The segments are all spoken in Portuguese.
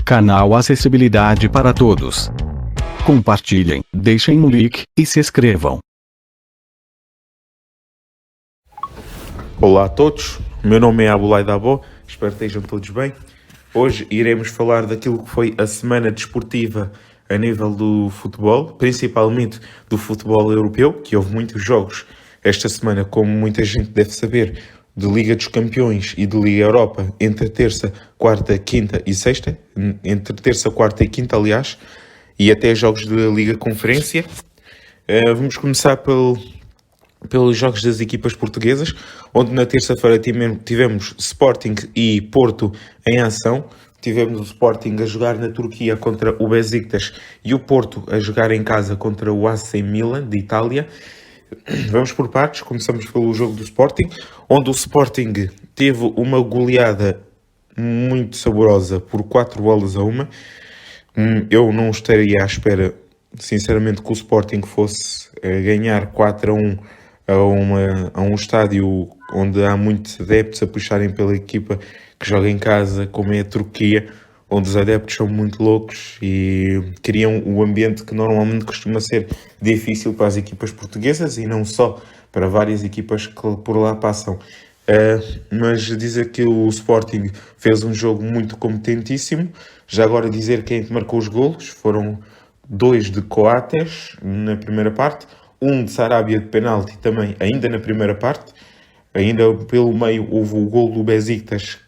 Canal Acessibilidade para Todos. Compartilhem, deixem um like e se inscrevam. Olá a todos, meu nome é Abulai Dabo, espero que estejam todos bem. Hoje iremos falar daquilo que foi a semana desportiva a nível do futebol, principalmente do futebol europeu, que houve muitos jogos esta semana, como muita gente deve saber, de Liga dos Campeões e de Liga Europa, entre terça, quarta, quinta e sexta, entre terça, quarta e quinta, aliás, e até jogos da Liga Conferência. Vamos começar pelos jogos das equipas portuguesas, onde na terça-feira tivemos Sporting e Porto em ação. Tivemos o Sporting a jogar na Turquia contra o Besiktas e o Porto a jogar em casa contra o AC Milan, de Itália. Vamos por partes, começamos pelo jogo do Sporting, onde o Sporting teve uma goleada muito saborosa por 4-1. Eu não estaria à espera, sinceramente, que o Sporting fosse ganhar 4-1 a um estádio onde há muitos adeptos a puxarem pela equipa que joga em casa, como é a Turquia, onde os adeptos são muito loucos e criam o ambiente que normalmente costuma ser difícil para as equipas portuguesas e não só, para várias equipas que por lá passam. Mas dizer que o Sporting fez um jogo muito competentíssimo. Já agora dizer quem marcou os golos foram 2 de Coates na primeira parte, 1 de Sarabia de penalti também ainda na primeira parte. Ainda pelo meio houve o gol do Besiktas,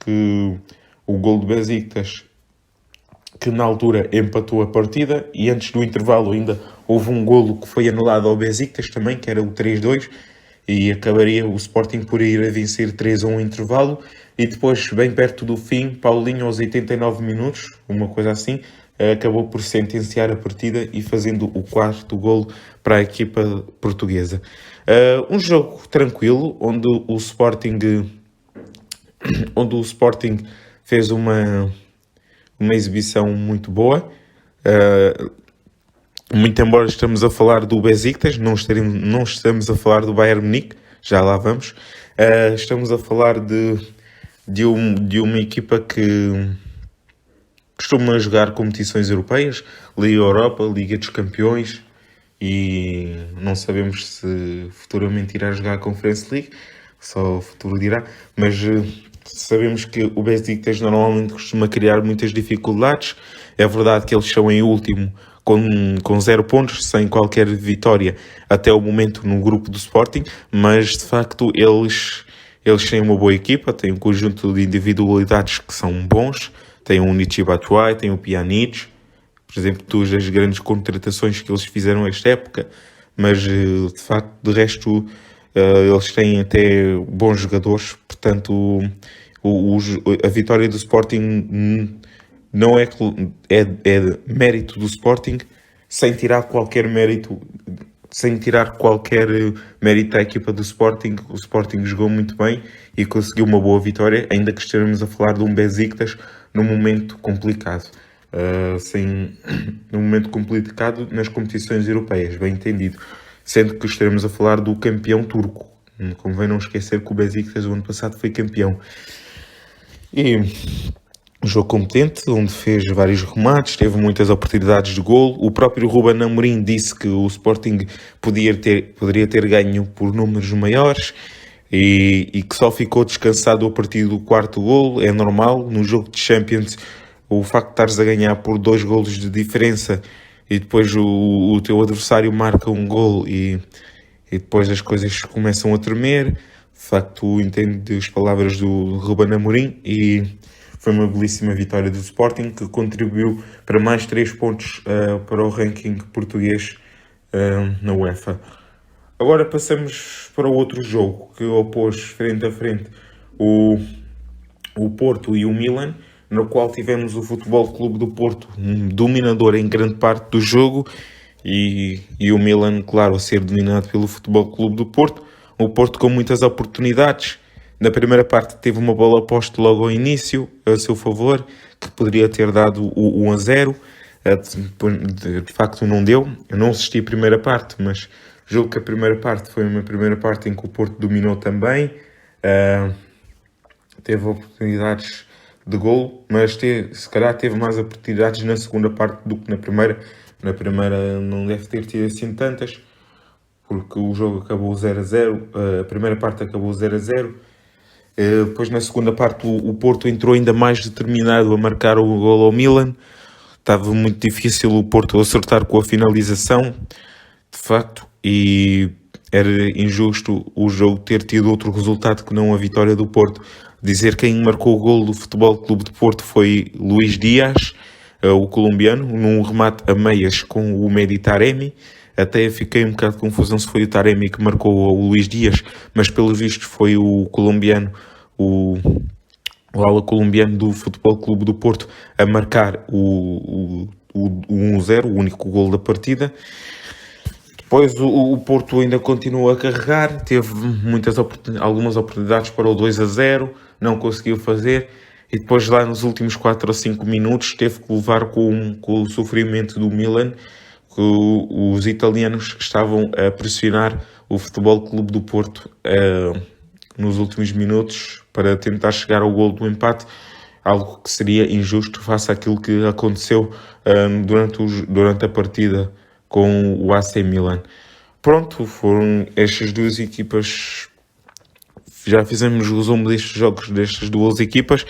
que na altura empatou a partida, e antes do intervalo ainda houve um golo que foi anulado ao Besiktas também, que era o 3-2, e acabaria o Sporting por ir a vencer 3-1 ao intervalo, e depois, bem perto do fim, Paulinho aos 89 minutos, uma coisa assim, acabou por sentenciar a partida e fazendo o quarto golo para a equipa portuguesa. Um jogo tranquilo, onde o Sporting fez uma exibição muito boa. Muito embora estamos a falar do Besiktas, não estamos a falar do Bayern Munique, já lá vamos. Estamos a falar de uma equipa que costuma jogar competições europeias, Liga Europa, Liga dos Campeões, e não sabemos se futuramente irá jogar a Conference League, só o futuro dirá, mas sabemos que o Besiktas normalmente costuma criar muitas dificuldades. É verdade que eles são em último com 0 pontos, sem qualquer vitória até o momento no grupo do Sporting, mas de facto eles têm uma boa equipa, têm um conjunto de individualidades que são bons, têm o Michy Batshuayi, têm o Pjanic, por exemplo, duas das grandes contratações que eles fizeram esta época, mas de facto, de resto, eles têm até bons jogadores, portanto, a vitória do Sporting não é mérito do Sporting, sem tirar qualquer mérito à equipa do Sporting. O Sporting jogou muito bem e conseguiu uma boa vitória, ainda que estejamos a falar de um Besiktas num momento complicado. Num momento complicado nas competições europeias, bem entendido. Sendo que estaremos a falar do campeão turco. Convém não esquecer que o Besiktas o ano passado foi campeão. E um jogo competente, onde fez vários remates, teve muitas oportunidades de golo. O próprio Ruben Amorim disse que o Sporting poderia ter ganho por números maiores e que só ficou descansado a partir do quarto golo. É normal, no jogo de Champions, o facto de estares a ganhar por 2 golos de diferença e depois o teu adversário marca um golo e depois as coisas começam a tremer. De facto, entendo as palavras do Ruben Amorim e foi uma belíssima vitória do Sporting, que contribuiu para mais 3 pontos para o ranking português na UEFA. Agora passamos para o outro jogo, que opôs frente a frente o Porto e o Milan, no qual tivemos o Futebol Clube do Porto dominador em grande parte do jogo e o Milan, claro, a ser dominado pelo Futebol Clube do Porto. O Porto com muitas oportunidades. Na primeira parte teve uma bola posta logo ao início, a seu favor, que poderia ter dado o 1-0. De facto não deu. Eu não assisti a primeira parte, mas julgo que a primeira parte foi uma primeira parte em que o Porto dominou também. Teve oportunidades de golo, mas se calhar teve mais oportunidades na segunda parte do que na primeira. Na primeira não deve ter tido assim tantas, porque o jogo acabou 0-0, a primeira parte acabou 0-0. Depois na segunda parte o Porto entrou ainda mais determinado a marcar o golo ao Milan. Estava muito difícil o Porto acertar com a finalização, de facto, e era injusto o jogo ter tido outro resultado que não a vitória do Porto. Dizer quem marcou o golo do Futebol Clube de Porto foi Luís Dias, o colombiano, num remate a meias com o Mehdi Taremi. Até fiquei um bocado de confusão se foi o Taremi que marcou o Luís Dias, mas pelos vistos foi o colombiano, o ala colombiano do Futebol Clube do Porto, a marcar o 1-0, o único golo da partida. Depois o Porto ainda continuou a carregar, teve algumas oportunidades para o 2-0, não conseguiu fazer, e depois lá nos últimos 4 ou 5 minutos teve que levar com o sofrimento do Milan, que os italianos estavam a pressionar o Futebol Clube do Porto nos últimos minutos para tentar chegar ao golo do empate, algo que seria injusto face àquilo que aconteceu durante a partida com o AC Milan. Pronto, foram estas duas equipas. Já fizemos o resumo destes jogos destas duas equipas.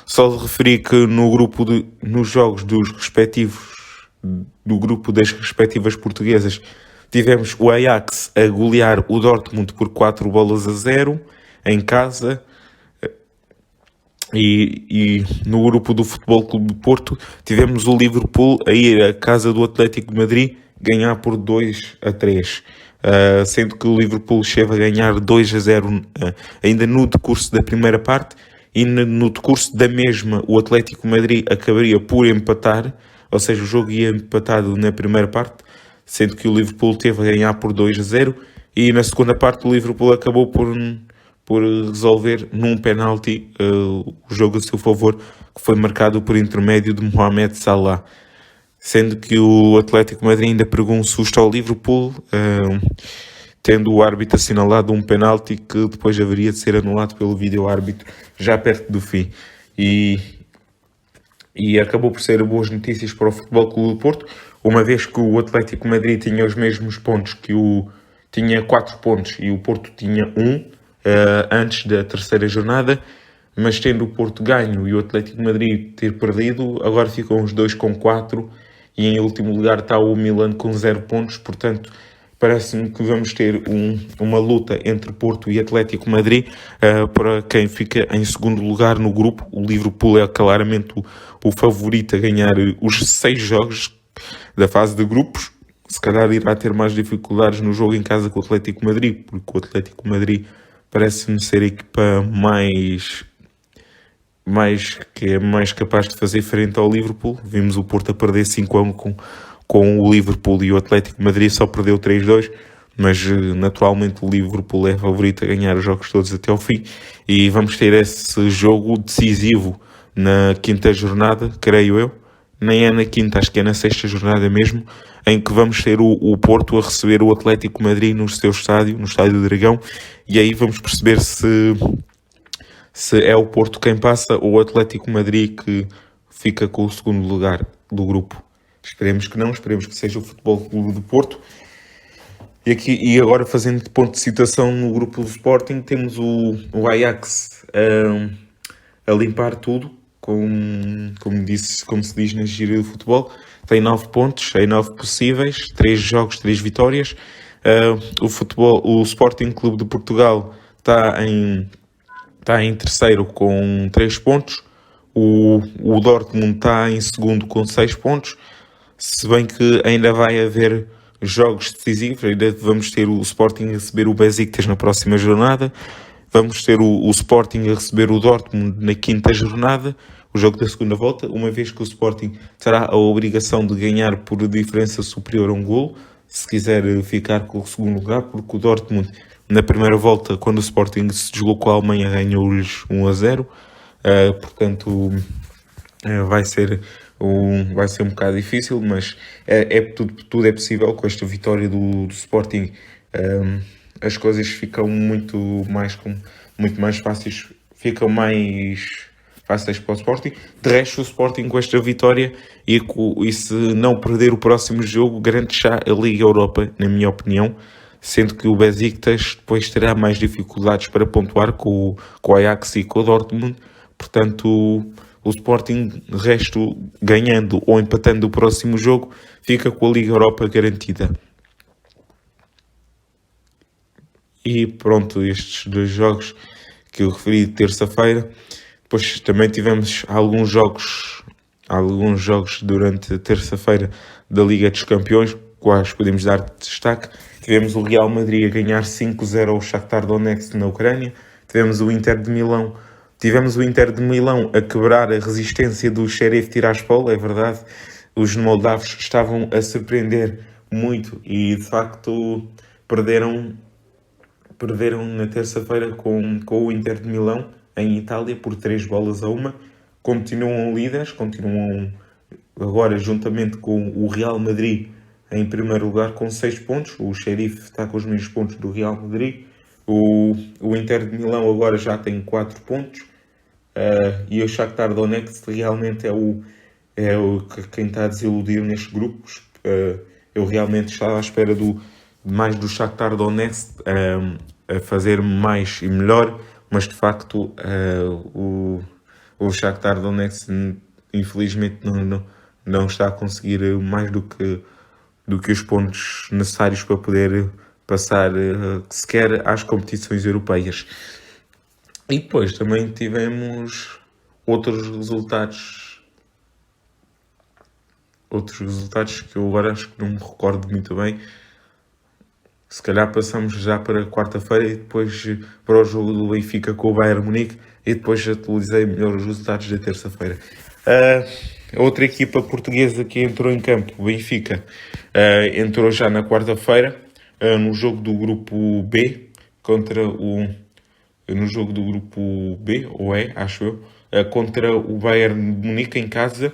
Só de referir que nos jogos do grupo das respectivas portuguesas, tivemos o Ajax a golear o Dortmund por 4-0 em casa. E no grupo do Futebol Clube de Porto tivemos o Liverpool a ir à casa do Atlético de Madrid ganhar por 2-3, sendo que o Liverpool chega a ganhar 2-0 ainda no decurso da primeira parte, e no decurso da mesma o Atlético de Madrid acabaria por empatar, ou seja, o jogo ia empatado na primeira parte, sendo que o Liverpool teve a ganhar por 2-0, e na segunda parte o Liverpool acabou por resolver num penalti o jogo a seu favor, que foi marcado por intermédio de Mohamed Salah, sendo que o Atlético de Madrid ainda pegou um susto ao Liverpool, tendo o árbitro assinalado um penalti que depois haveria de ser anulado pelo vídeo-árbitro já perto do fim. E acabou por ser boas notícias para o Futebol Clube do Porto, uma vez que o Atlético de Madrid tinha os mesmos pontos tinha 4 pontos e o Porto tinha 1, antes da terceira jornada, mas tendo o Porto ganho e o Atlético de Madrid ter perdido, agora ficam os dois com 4 e em último lugar está o Milan com 0 pontos. Portanto, parece-me que vamos ter uma luta entre Porto e Atlético de Madrid para quem fica em segundo lugar no grupo. O Liverpool é claramente o favorito a ganhar os 6 jogos da fase de grupos. Se calhar irá ter mais dificuldades no jogo em casa com o Atlético de Madrid, porque o Atlético de Madrid parece-me ser a equipa que é mais capaz de fazer frente ao Liverpool. Vimos o Porto a perder 5-1 com o Liverpool e o Atlético de Madrid só perdeu 3-2, mas naturalmente o Liverpool é favorito a ganhar os jogos todos até ao fim, e vamos ter esse jogo decisivo na quinta jornada, creio eu. Nem é na quinta, acho que é na sexta jornada mesmo, em que vamos ter o Porto a receber o Atlético de Madrid no seu estádio, no Estádio do Dragão, e aí vamos perceber se é o Porto quem passa ou o Atlético de Madrid que fica com o segundo lugar do grupo. Esperemos que não, esperemos que seja o Futebol Clube do Porto. E agora, fazendo ponto de situação no grupo do Sporting, temos o Ajax a limpar tudo, como se diz na gíria do futebol. Tem 9 pontos, em 9 possíveis, 3 jogos, 3 vitórias. O Sporting Clube de Portugal está em terceiro com 3 pontos. O Dortmund está em segundo com 6 pontos. Se bem que ainda vai haver jogos decisivos, ainda vamos ter o Sporting a receber o Besiktas na próxima jornada, vamos ter o Sporting a receber o Dortmund na quinta jornada, o jogo da segunda volta, uma vez que o Sporting terá a obrigação de ganhar por diferença superior a um golo, se quiser ficar com o segundo lugar, porque o Dortmund na primeira volta, quando o Sporting se deslocou à Alemanha, ganhou-lhes 1-0, portanto vai ser um bocado difícil, mas tudo é possível. Com esta vitória do Sporting, as coisas ficam muito mais fáceis, ficam mais faz 6 para o Sporting. De resto, o Sporting com esta vitória e se não perder o próximo jogo, garante já a Liga Europa, na minha opinião, sendo que o Besiktas depois terá mais dificuldades para pontuar com o Ajax e com o Dortmund. Portanto, o Sporting, de resto, ganhando ou empatando o próximo jogo, fica com a Liga Europa garantida. E pronto, estes 2 jogos que eu referi de terça-feira. Depois também tivemos alguns jogos durante a terça-feira da Liga dos Campeões, quais podemos dar destaque. Tivemos o Real Madrid a ganhar 5-0 ao Shakhtar Donetsk na Ucrânia. Tivemos o Inter de Milão a quebrar a resistência do Sheriff Tiraspol, é verdade. Os moldavos estavam a surpreender muito e, de facto, perderam na terça-feira com o Inter de Milão, em Itália, por 3-1. Continuam líderes, continuam agora juntamente com o Real Madrid em primeiro lugar com 6 pontos. O Sheriff está com os mesmos pontos do Real Madrid. O Inter de Milão agora já tem 4 pontos. E o Shakhtar Donetsk realmente quem está a desiludir nestes grupos. Eu realmente estava à espera mais do Shakhtar Donetsk a fazer mais e melhor, mas de facto o Shakhtar Donetsk infelizmente não está a conseguir mais do que os pontos necessários para poder passar sequer às competições europeias. E depois também tivemos outros resultados que eu agora acho que não me recordo muito bem. Se calhar passamos já para quarta-feira e depois para o jogo do Benfica com o Bayern Munique e depois atualizei melhor os resultados da terça-feira. Outra equipa portuguesa que entrou em campo, o Benfica, entrou já na quarta-feira no jogo do grupo B contra o Bayern Munique em casa,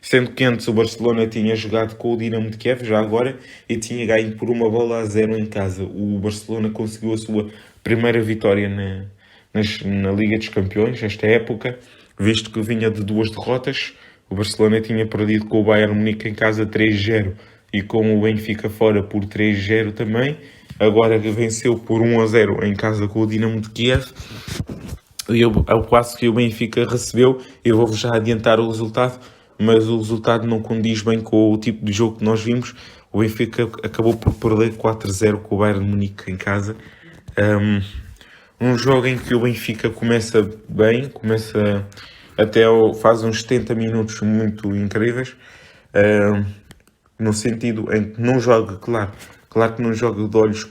sendo que antes o Barcelona tinha jogado com o Dinamo de Kiev, já agora, e tinha ganho por 1-0 em casa. O Barcelona conseguiu a sua primeira vitória na Liga dos Campeões, esta época, visto que vinha de 2 derrotas. O Barcelona tinha perdido com o Bayern Munique em casa 3-0 e com o Benfica fora por 3-0 também. Agora venceu por 1-0 em casa com o Dinamo de Kiev. E ao passo que o Benfica recebeu, eu vou-vos já adiantar o resultado, mas o resultado não condiz bem com o tipo de jogo que nós vimos. O Benfica acabou por perder 4-0 com o Bayern Munique em casa. Um jogo em que o Benfica começa bem, faz uns 70 minutos muito incríveis, no sentido em que não joga, claro que não joga de olhos